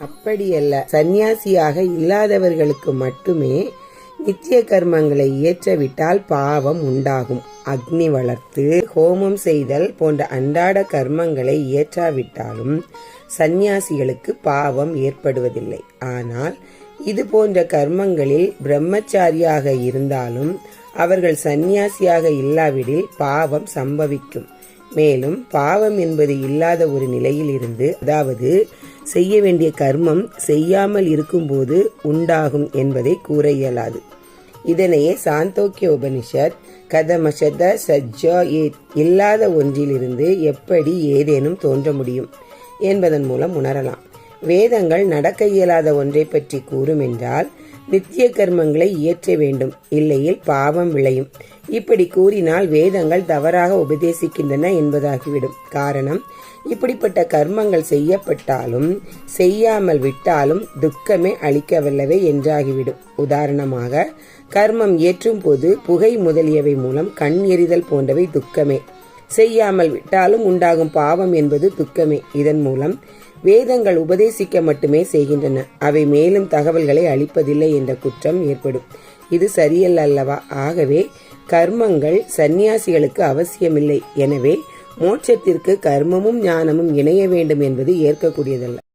அப்படியல்ல, சந்நியாசியாக இல்லாதவர்களுக்கு மட்டுமே நித்திய கர்மங்களை இயற்றவிட்டால் பாவம் உண்டாகும். அக்னி வளர்த்து ஹோமம் செய்தல் போன்ற அன்றாட கர்மங்களை இயற்றாவிட்டாலும் சந்நியாசிகளுக்கு பாவம் ஏற்படுவதில்லை. ஆனால் இது போன்ற கர்மங்களில் பிரம்மச்சாரியாக இருந்தாலும் அவர்கள் சந்நியாசியாக இல்லாவிடில் பாவம் சம்பவிக்கும். மேலும் பாவம் என்பது இல்லாத ஒரு நிலையில் இருந்து, அதாவது செய்ய வேண்டிய கர்மம் செய்யாமல் இருக்கும்போது உண்டாகும் என்பதை கூற இயலாது. இதனையே சாந்தோக்கிய உபனிஷத் கதமசத சஜ்ஜா இல்லாத ஒன்றிலிருந்து எப்படி ஏதேனும் தோன்ற முடியும் என்பதன் மூலம் உணரலாம். வேதங்கள் நடக்க இயலாத ஒன்றை பற்றி கூறும் என்றால் நித்திய கர்மங்களை இயற்ற வேண்டும், இல்லையில் பாவம் விளையும். இப்படி கூறினால் வேதங்கள் தவறாக உபதேசிக்கின்றன என்பதாகிவிடும். காரணம், இப்படிப்பட்ட கர்மங்கள் செய்யப்பட்டாலும் செய்யாமல் விட்டாலும் துக்கமே அளிக்கவல்லவை என்றாகிவிடும். உதாரணமாக, கர்மம் இயற்றும் போது புகை முதலியவை மூலம் கண் எரிதல் போன்றவை துக்கமே. செய்யாமல் விட்டாலும் உண்டாகும் பாவம் என்பது துக்கமே. இதன் மூலம் வேதங்கள் உபதேசிக்க மட்டுமே செய்கின்றன, அவை மேலும் தகவல்களை அளிப்பதில்லை என்ற குற்றம் ஏற்படும். இது சரியல்ல அல்லவா? ஆகவே கர்மங்கள் சந்நியாசிகளுக்கு அவசியமில்லை. எனவே மோட்சத்திற்கு கர்மமும் ஞானமும் இணைய வேண்டும் என்பது ஏற்கக்கூடியதல்ல.